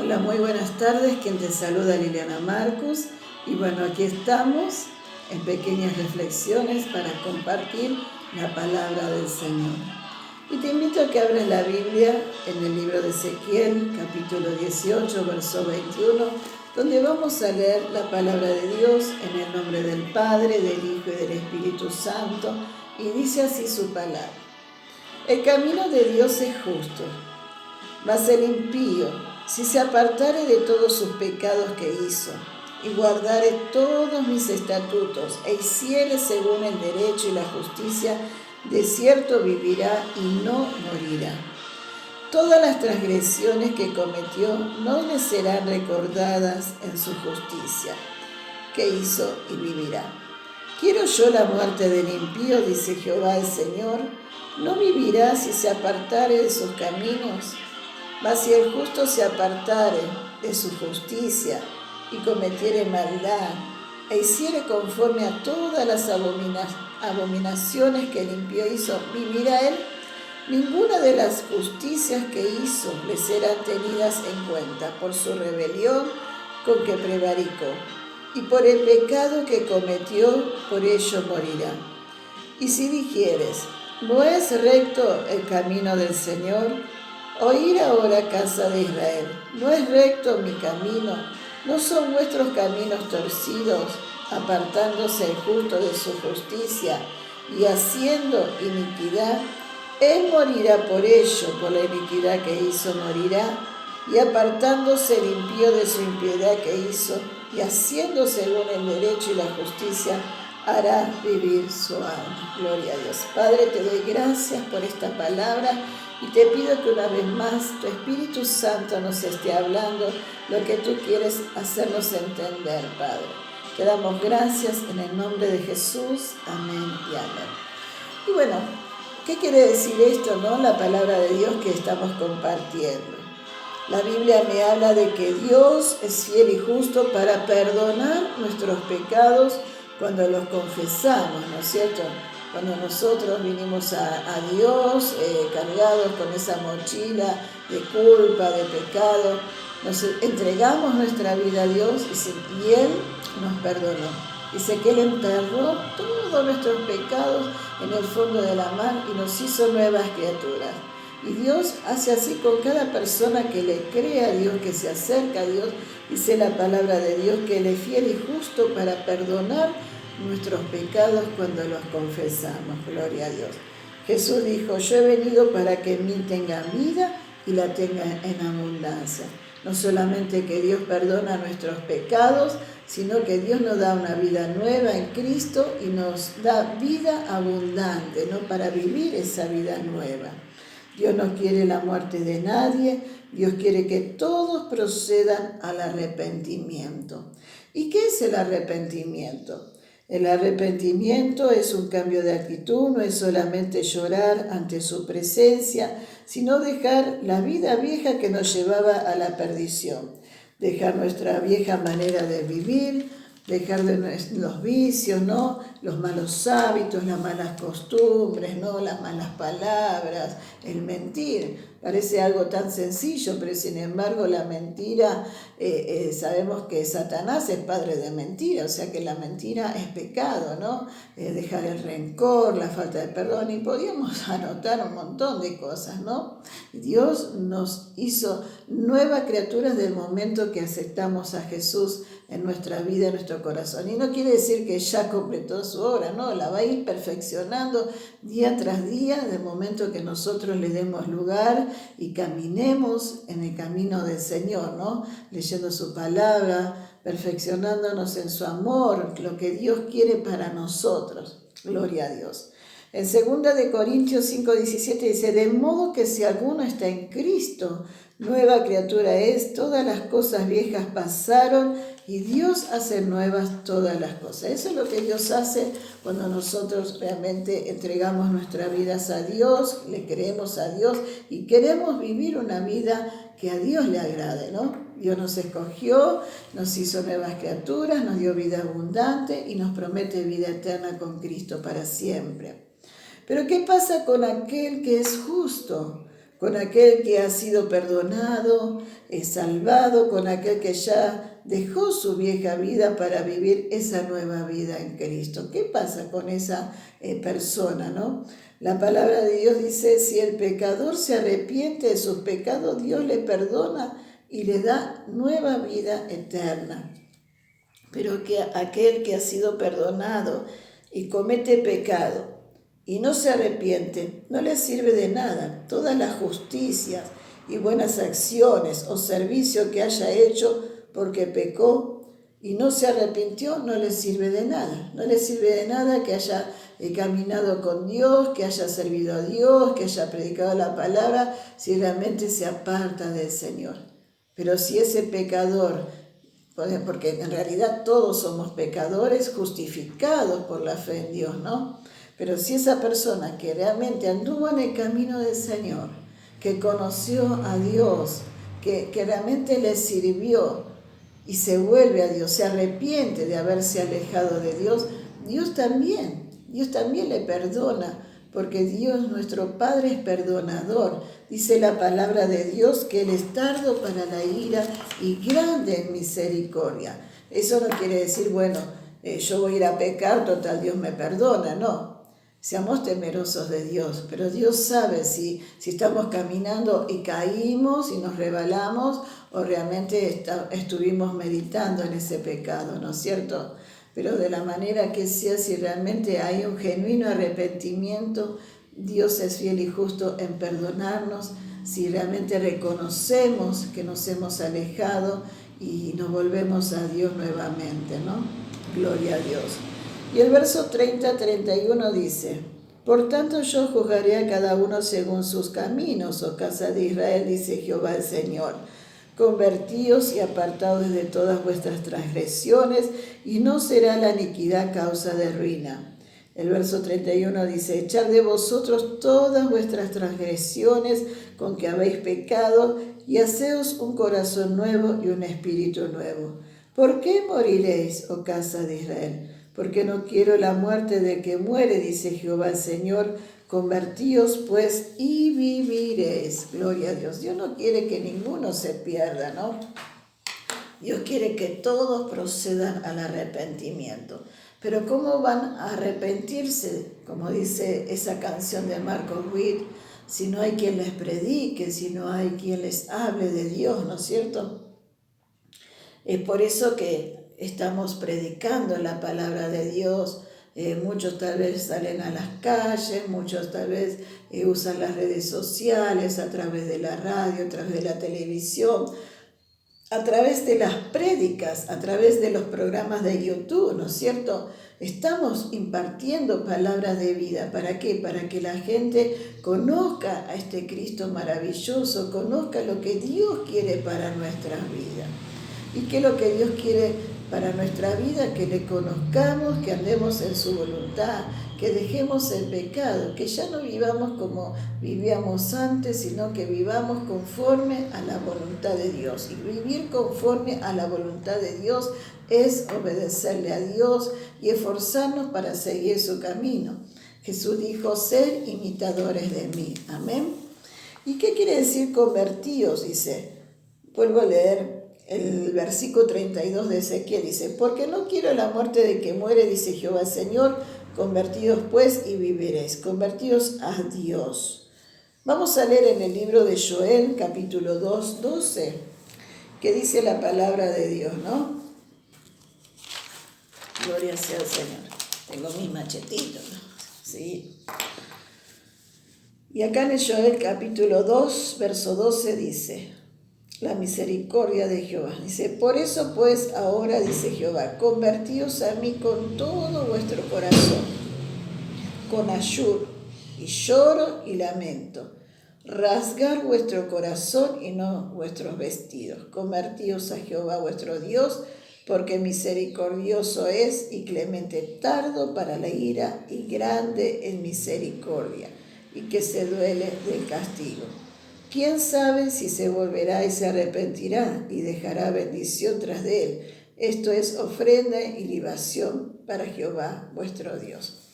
Hola, muy buenas tardes. Quien te saluda, Liliana Marcus. Y bueno, aquí estamos en pequeñas reflexiones para compartir la palabra del Señor. Y te invito a que abras la Biblia en el libro de Ezequiel, capítulo 18, verso 21, donde vamos a leer la palabra de Dios en el nombre del Padre, del Hijo y del Espíritu Santo. Y dice así su palabra: El camino de Dios es justo, mas el impío, si se apartare de todos sus pecados que hizo, y guardare todos mis estatutos, e hiciere según el derecho y la justicia, de cierto vivirá y no morirá. Todas las transgresiones que cometió no le serán recordadas en su justicia, que hizo y vivirá. ¿Quiero yo la muerte del impío?, dice Jehová el Señor. ¿No vivirá si se apartare de sus caminos? Mas si el justo se apartare de su justicia y cometiere maldad, e hiciere conforme a todas las abominaciones que el impío hizo, ¿vivirá él? Ninguna de las justicias que hizo le serán tenidas en cuenta por su rebelión con que prevaricó, y por el pecado que cometió, por ello morirá. Y si dijeres, ¿no es recto el camino del Señor? Oíd ahora, casa de Israel, ¿no es recto mi camino? ¿No son vuestros caminos torcidos, apartándose el justo de su justicia y haciendo iniquidad? Él morirá por ello, por la iniquidad que hizo morirá, y apartándose el impío de su impiedad que hizo, y haciendo según el derecho y la justicia, hará vivir su alma. Gloria a Dios. Padre, te doy gracias por esta palabra y te pido que una vez más tu Espíritu Santo nos esté hablando lo que tú quieres hacernos entender, Padre. Te damos gracias en el nombre de Jesús. Amén y amén. Y bueno, ¿qué quiere decir esto, no? La palabra de Dios que estamos compartiendo. La Biblia me habla de que Dios es fiel y justo para perdonar nuestros pecados cuando los confesamos, ¿no es cierto? Cuando nosotros vinimos a Dios cargados con esa mochila de culpa, de pecado, nos entregamos nuestra vida a Dios y Él nos perdonó. Dice que Él enterró todos nuestros pecados en el fondo de la mar y nos hizo nuevas criaturas. Y Dios hace así con cada persona que le cree a Dios, que se acerca a Dios. Dice la palabra de Dios que Él es fiel y justo para perdonar nuestros pecados cuando los confesamos. Gloria a Dios. Jesús dijo, yo he venido para que en mí tengan vida y la tengan en abundancia. No solamente que Dios perdona nuestros pecados, sino que Dios nos da una vida nueva en Cristo y nos da vida abundante, ¿no? Para vivir esa vida nueva. Dios no quiere la muerte de nadie, Dios quiere que todos procedan al arrepentimiento. ¿Y qué es el arrepentimiento? El arrepentimiento es un cambio de actitud, no es solamente llorar ante su presencia, sino dejar la vida vieja que nos llevaba a la perdición, dejar nuestra vieja manera de vivir, dejar de los vicios, ¿no? Los malos hábitos, las malas costumbres, ¿no? Las malas palabras, el mentir. Parece algo tan sencillo, pero sin embargo la mentira, sabemos que Satanás es padre de mentira, o sea que la mentira es pecado, ¿no? Dejar el rencor, la falta de perdón, y podíamos anotar un montón de cosas, ¿no? Dios nos hizo nuevas criaturas del momento que aceptamos a Jesús en nuestra vida, en nuestro corazón. Y no quiere decir que ya completó su obra, no, la va a ir perfeccionando día tras día, del momento que nosotros le demos lugar y caminemos en el camino del Señor, ¿no? Leyendo su palabra, perfeccionándonos en su amor, lo que Dios quiere para nosotros. Gloria a Dios. En 2 de Corintios 5:17 dice, de modo que si alguno está en Cristo, nueva criatura es, todas las cosas viejas pasaron y Dios hace nuevas todas las cosas. Eso es lo que Dios hace cuando nosotros realmente entregamos nuestras vidas a Dios, le creemos a Dios y queremos vivir una vida que a Dios le agrade, ¿no? Dios nos escogió, nos hizo nuevas criaturas, nos dio vida abundante y nos promete vida eterna con Cristo para siempre. Pero ¿qué pasa con aquel que es justo? con aquel que ha sido perdonado, salvado, con aquel que ya dejó su vieja vida para vivir esa nueva vida en Cristo. ¿Qué pasa con esa persona, no? La palabra de Dios dice, si el pecador se arrepiente de sus pecados, Dios le perdona y le da nueva vida eterna. Pero que aquel que ha sido perdonado y comete pecado y no se arrepiente, no le sirve de nada. Todas las justicias y buenas acciones o servicio que haya hecho porque pecó y no se arrepintió, no le sirve de nada. No le sirve de nada que haya caminado con Dios, que haya servido a Dios, que haya predicado la palabra, si realmente se aparta del Señor. Pero si ese pecador, porque en realidad todos somos pecadores justificados por la fe en Dios, ¿no? Pero si esa persona que realmente anduvo en el camino del Señor, que conoció a Dios, que realmente le sirvió y se vuelve a Dios, se arrepiente de haberse alejado de Dios, Dios también le perdona, porque Dios, nuestro Padre, es perdonador. Dice la palabra de Dios que Él es tardo para la ira y grande en misericordia. Eso no quiere decir, bueno, yo voy a ir a pecar, total Dios me perdona, no. Seamos temerosos de Dios, pero Dios sabe si estamos caminando y caímos y nos rebalamos o realmente estuvimos meditando en ese pecado, ¿no es cierto? Pero de la manera que sea, si realmente hay un genuino arrepentimiento, Dios es fiel y justo en perdonarnos, si realmente reconocemos que nos hemos alejado y nos volvemos a Dios nuevamente, ¿no? Gloria a Dios. Y el verso 30-31 dice, por tanto yo juzgaré a cada uno según sus caminos, oh casa de Israel, dice Jehová el Señor. Convertíos y apartaos de todas vuestras transgresiones, y no será la iniquidad causa de ruina. El verso 31 dice, echad de vosotros todas vuestras transgresiones con que habéis pecado, y haceos un corazón nuevo y un espíritu nuevo. ¿Por qué moriréis, oh casa de Israel? Porque no quiero la muerte del que muere, dice Jehová el Señor. Convertíos pues y viviréis. Gloria a Dios. Dios no quiere que ninguno se pierda, ¿no? Dios quiere que todos procedan al arrepentimiento. Pero ¿cómo van a arrepentirse? Como dice esa canción de Marcos Witt, si no hay quien les predique, si no hay quien les hable de Dios, ¿no es cierto? Es por eso que estamos predicando la palabra de Dios. Muchos tal vez salen a las calles, muchos tal vez usan las redes sociales, a través de la radio, a través de la televisión, a través de las prédicas, a través de los programas de YouTube, ¿no es cierto? Estamos impartiendo palabras de vida. ¿Para qué? Para que la gente conozca a este Cristo maravilloso, conozca lo que Dios quiere para nuestras vidas. ¿Y qué es lo que Dios quiere para nuestra vida? Que le conozcamos, que andemos en su voluntad, que dejemos el pecado, que ya no vivamos como vivíamos antes, sino que vivamos conforme a la voluntad de Dios. Y vivir conforme a la voluntad de Dios es obedecerle a Dios y esforzarnos para seguir su camino. Jesús dijo, ser imitadores de mí. Amén. ¿Y qué quiere decir convertidos? Dice, vuelvo a leer el versículo 32 de Ezequiel, dice, porque no quiero la muerte de que muere, dice Jehová el Señor, convertidos pues y viviréis, convertidos a Dios. Vamos a leer en el libro de Joel, capítulo 2, 12, que dice la palabra de Dios, ¿no? Gloria sea al Señor. Tengo mis machetitos, ¿no? Sí. Y acá en el Joel, capítulo 2, verso 12, dice, la misericordia de Jehová. Dice, por eso pues ahora, dice Jehová, convertíos a mí con todo vuestro corazón, con ayuno y lloro y lamento. Rasgar vuestro corazón y no vuestros vestidos. Convertíos a Jehová vuestro Dios, porque misericordioso es y clemente, tardo para la ira y grande en misericordia, y que se duele del castigo. ¿Quién sabe si se volverá y se arrepentirá y dejará bendición tras de él? Esto es ofrenda y libación para Jehová vuestro Dios.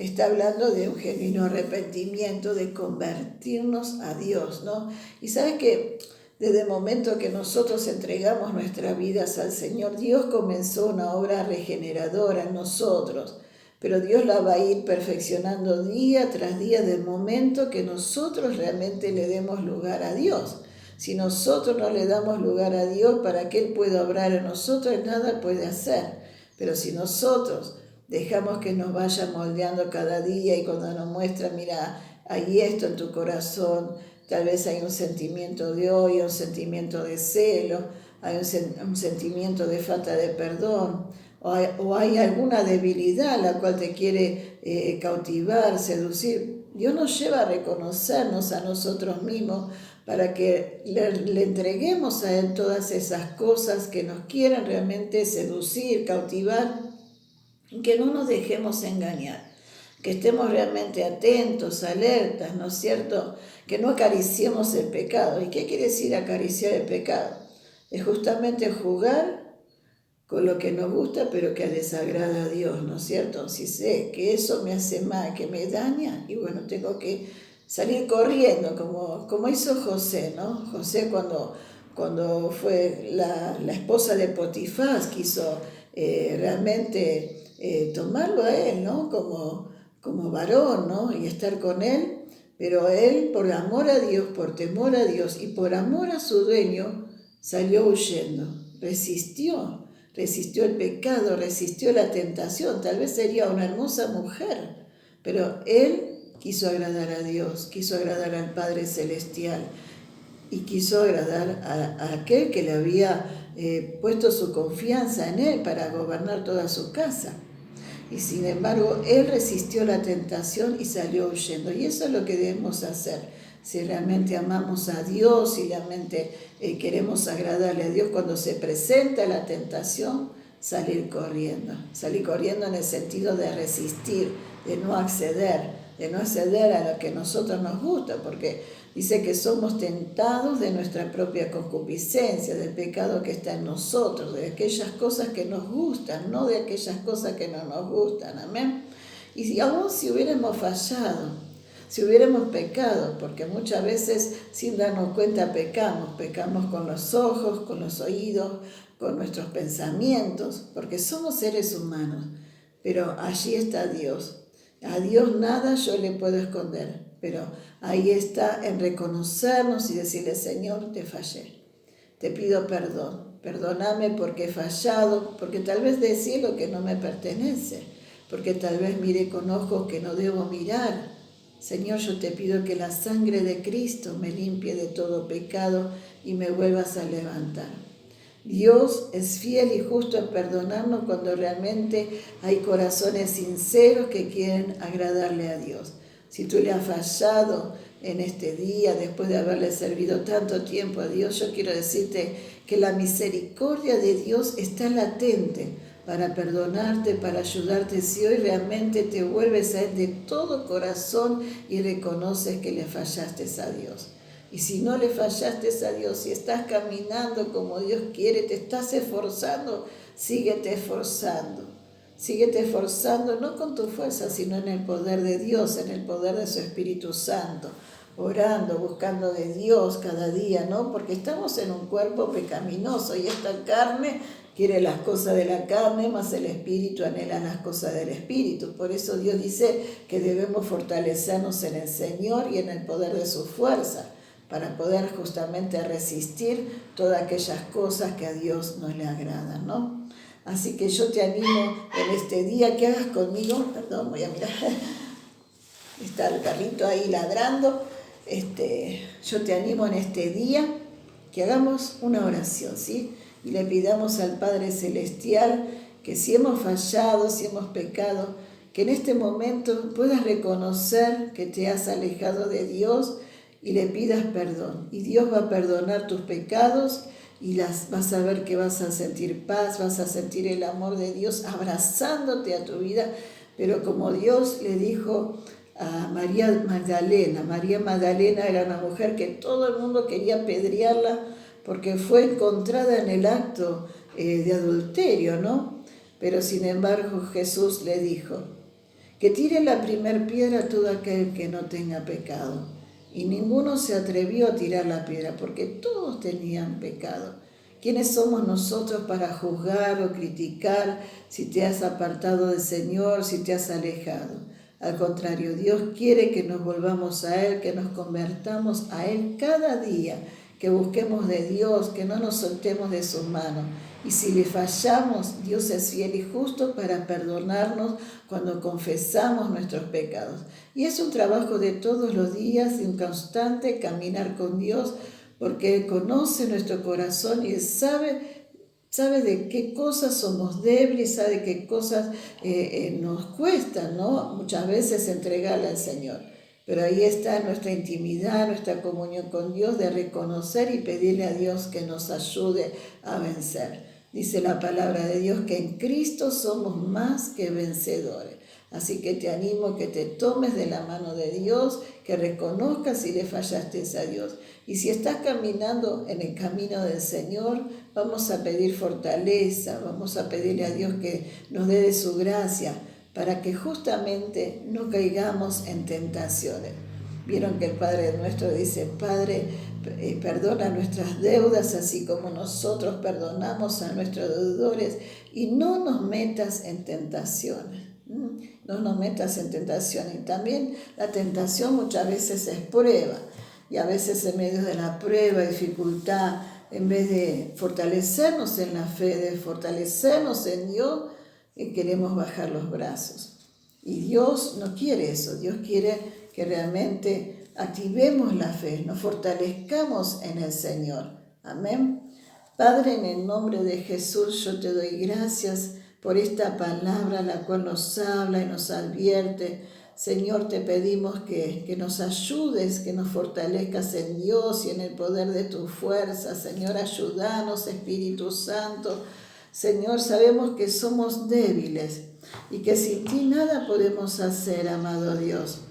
está hablando de un genuino arrepentimiento, de convertirnos a Dios, ¿no? Y sabes que desde el momento que nosotros entregamos nuestras vidas al Señor, Dios comenzó una obra regeneradora en nosotros, pero Dios la va a ir perfeccionando día tras día del momento que nosotros realmente le demos lugar a Dios. Si nosotros no le damos lugar a Dios para que Él pueda obrar en nosotros, nada puede hacer. Pero si nosotros dejamos que nos vaya moldeando cada día y cuando nos muestra, mira, hay esto en tu corazón, tal vez hay un sentimiento de odio, un sentimiento de celo, hay un sentimiento de falta de perdón, o hay alguna debilidad la cual te quiere cautivar, seducir. Dios nos lleva a reconocernos a nosotros mismos para que le entreguemos a Él todas esas cosas que nos quieren realmente seducir, cautivar, y que no nos dejemos engañar, que estemos realmente atentos, alertas, ¿no es cierto? Que no acariciemos el pecado. ¿Y qué quiere decir acariciar el pecado? Es justamente jugar con lo que nos gusta, pero que desagrada a Dios, ¿no es cierto? Si sé que eso me hace mal, que me daña, y bueno, tengo que salir corriendo, como hizo José, ¿no? José cuando fue la esposa de Potifar, quiso realmente tomarlo a él, ¿no? Como varón, ¿no? Y estar con él, pero él, por amor a Dios, por temor a Dios y por amor a su dueño, salió huyendo, resistió el pecado, resistió la tentación. Tal vez sería una hermosa mujer, pero él quiso agradar a Dios, quiso agradar al Padre Celestial y quiso agradar a aquel que le había puesto su confianza en él para gobernar toda su casa. Y sin embargo, él resistió la tentación y salió huyendo. Y eso es lo que debemos hacer. Si realmente amamos a Dios, si realmente queremos agradarle a Dios, cuando se presenta la tentación, salir corriendo. Salir corriendo en el sentido de resistir, de no acceder a lo que a nosotros nos gusta, porque dice que somos tentados de nuestra propia concupiscencia, del pecado que está en nosotros, de aquellas cosas que nos gustan, no de aquellas cosas que no nos gustan. Amén. Y aún si hubiéramos fallado, si hubiéramos pecado, porque muchas veces sin darnos cuenta pecamos con los ojos, con los oídos, con nuestros pensamientos, porque somos seres humanos, pero allí está Dios. A Dios nada yo le puedo esconder, pero ahí está en reconocernos y decirle, Señor, te fallé, te pido perdón, perdóname porque he fallado, porque tal vez decir lo que no me pertenece, porque tal vez mire con ojos que no debo mirar. Señor, yo te pido que la sangre de Cristo me limpie de todo pecado y me vuelvas a levantar. Dios es fiel y justo en perdonarnos cuando realmente hay corazones sinceros que quieren agradarle a Dios. Si tú le has fallado en este día, después de haberle servido tanto tiempo a Dios, yo quiero decirte que la misericordia de Dios está latente para perdonarte, para ayudarte, si hoy realmente te vuelves a Él de todo corazón y reconoces que le fallaste a Dios. Y si no le fallaste a Dios, si estás caminando como Dios quiere, te estás esforzando, síguete esforzando. Síguete esforzando no con tu fuerza, sino en el poder de Dios, en el poder de su Espíritu Santo, orando, buscando de Dios cada día, ¿no? Porque estamos en un cuerpo pecaminoso y esta carne quiere las cosas de la carne, más el Espíritu anhela las cosas del Espíritu. Por eso Dios dice que debemos fortalecernos en el Señor y en el poder de su fuerza, para poder justamente resistir todas aquellas cosas que a Dios no le agradan, ¿no? Así que yo te animo en este día que hagas conmigo, perdón, voy a mirar, está el perrito ahí ladrando, yo te animo en este día que hagamos una oración, ¿sí? Y le pidamos al Padre Celestial que si hemos fallado, si hemos pecado, que en este momento puedas reconocer que te has alejado de Dios y le pidas perdón. Y Dios va a perdonar tus pecados y vas a ver que vas a sentir paz, vas a sentir el amor de Dios abrazándote a tu vida. Pero como Dios le dijo a María Magdalena era una mujer que todo el mundo quería apedrearla porque fue encontrada en el acto de adulterio, ¿no? Pero sin embargo Jesús le dijo Que tire la primer piedra todo aquel que no tenga pecado. Y ninguno se atrevió a tirar la piedra, porque todos tenían pecado. ¿Quiénes somos nosotros para juzgar o criticar si te has apartado del Señor, si te has alejado? Al contrario, Dios quiere que nos volvamos a Él, que nos convertamos a Él cada día, que busquemos de Dios, que no nos soltemos de sus manos. Y si le fallamos, Dios es fiel y justo para perdonarnos cuando confesamos nuestros pecados. Y es un trabajo de todos los días, de un constante caminar con Dios, porque Él conoce nuestro corazón y Él sabe de qué cosas somos débiles, sabe qué cosas nos cuestan, ¿no? Muchas veces entregarle al Señor. Pero ahí está nuestra intimidad, nuestra comunión con Dios, de reconocer y pedirle a Dios que nos ayude a vencer. Dice la palabra de Dios que en Cristo somos más que vencedores. Así que te animo que te tomes de la mano de Dios, que reconozcas si le fallaste a Dios. Y si estás caminando en el camino del Señor, vamos a pedir fortaleza, vamos a pedirle a Dios que nos dé de su gracia, para que justamente no caigamos en tentaciones. Vieron que el Padre nuestro dice: Padre, perdona nuestras deudas, así como nosotros perdonamos a nuestros deudores, y no nos metas en tentaciones. No nos metas en tentación. Y también la tentación muchas veces es prueba, y a veces en medio de la prueba, dificultad, en vez de fortalecernos en la fe, de fortalecernos en Dios, queremos bajar los brazos. Y Dios no quiere eso. Dios quiere que realmente activemos la fe, nos fortalezcamos en el Señor. Amén. Padre, en el nombre de Jesús, yo te doy gracias por esta palabra, la cual nos habla y nos advierte. Señor, te pedimos que nos ayudes, que nos fortalezcas en Dios y en el poder de tu fuerza. Señor, ayúdanos, Espíritu Santo. Señor, sabemos que somos débiles y que sin ti nada podemos hacer, amado Dios.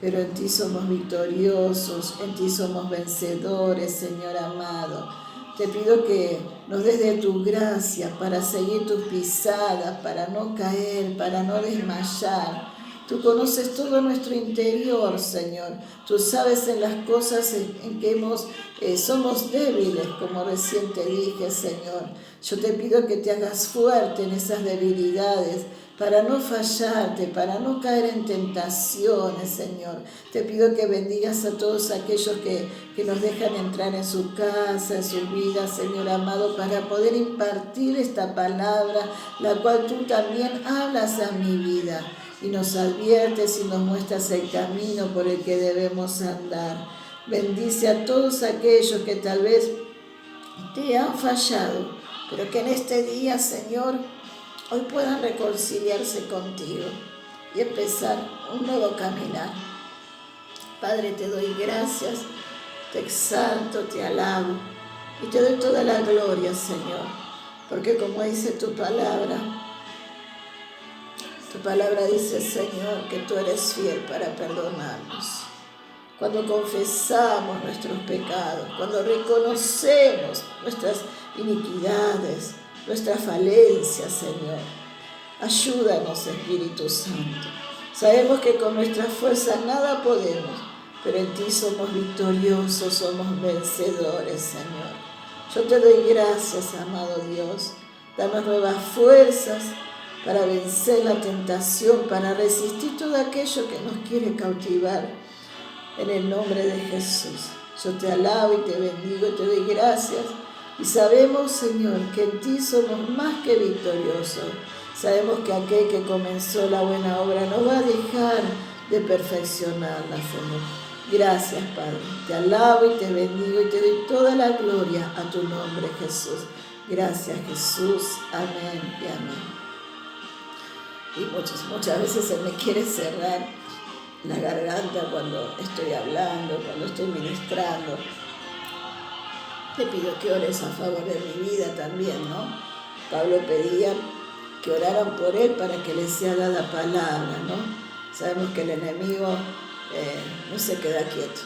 Pero en ti somos victoriosos, en ti somos vencedores, Señor amado. Te pido que nos des de tu gracia para seguir tus pisadas, para no caer, para no desmayar. Tú conoces todo nuestro interior, Señor. Tú sabes en las cosas en que somos débiles, como recién te dije, Señor. Yo te pido que te hagas fuerte en esas debilidades, para no fallarte, para no caer en tentaciones, Señor. Te pido que bendigas a todos aquellos que nos dejan entrar en su casa, en su vida, Señor amado, para poder impartir esta palabra, la cual tú también hablas a mi vida y nos adviertes y nos muestras el camino por el que debemos andar. Bendice a todos aquellos que tal vez te han fallado, pero que en este día, Señor, hoy puedan reconciliarse contigo y empezar un nuevo caminar. Padre, te doy gracias, te exalto, te alabo y te doy toda la gloria, Señor, porque como dice tu palabra dice, Señor, que tú eres fiel para perdonarnos. Cuando confesamos nuestros pecados, cuando reconocemos nuestras iniquidades, nuestras falencias, Señor. Ayúdanos, Espíritu Santo. Sabemos que con nuestra fuerza nada podemos, pero en ti somos victoriosos, somos vencedores, Señor. Yo te doy gracias, amado Dios. Danos nuevas fuerzas para vencer la tentación, para resistir todo aquello que nos quiere cautivar. En el nombre de Jesús, yo te alabo y te bendigo y te doy gracias. Y sabemos, Señor, que en ti somos más que victoriosos. Sabemos que aquel que comenzó la buena obra no va a dejar de perfeccionarla, Señor. Gracias, Padre. Te alabo y te bendigo y te doy toda la gloria a tu nombre, Jesús. Gracias, Jesús. Amén y amén. Y muchas veces se me quiere cerrar la garganta cuando estoy hablando, cuando estoy ministrando. Te pido que ores a favor de mi vida también, ¿no? Pablo pedía que oraran por él para que le sea dada palabra, ¿no? Sabemos que el enemigo no se queda quieto,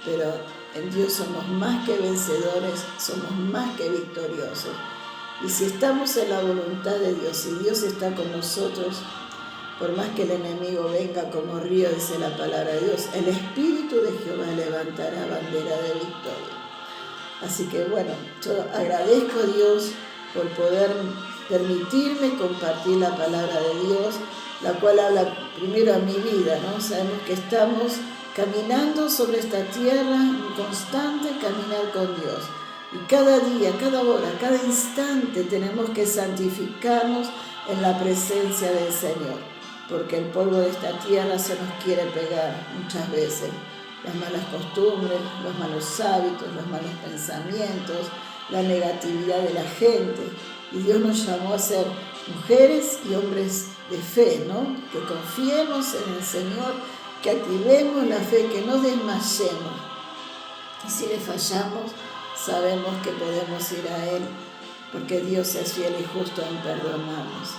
pero en Dios somos más que vencedores, somos más que victoriosos. Y si estamos en la voluntad de Dios y Dios está con nosotros, Por más que el enemigo venga como río, dice la palabra de Dios, el Espíritu de Jehová levantará bandera de victoria. Así que bueno, yo agradezco a Dios por poder permitirme compartir la palabra de Dios, la cual habla primero a mi vida, ¿no? Sabemos que estamos caminando sobre esta tierra, un constante caminar con Dios. Y cada día, cada hora, cada instante tenemos que santificarnos en la presencia del Señor, porque el polvo de esta tierra se nos quiere pegar muchas veces. Las malas costumbres, los malos hábitos, los malos pensamientos, la negatividad de la gente. Y Dios nos llamó a ser mujeres y hombres de fe, ¿no? Que confiemos en el Señor, que activemos la fe, que no desmayemos. Y si le fallamos, sabemos que podemos ir a Él, porque Dios es fiel y justo en perdonarnos.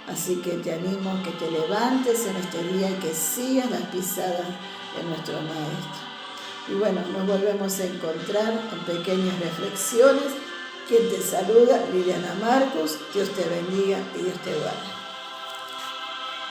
Así que te animo a que te levantes en este día y que sigas las pisadas de nuestro Maestro. Y bueno, nos volvemos a encontrar en pequeñas reflexiones. Quien te saluda, Liliana Marcos. Dios te bendiga y Dios te guarde.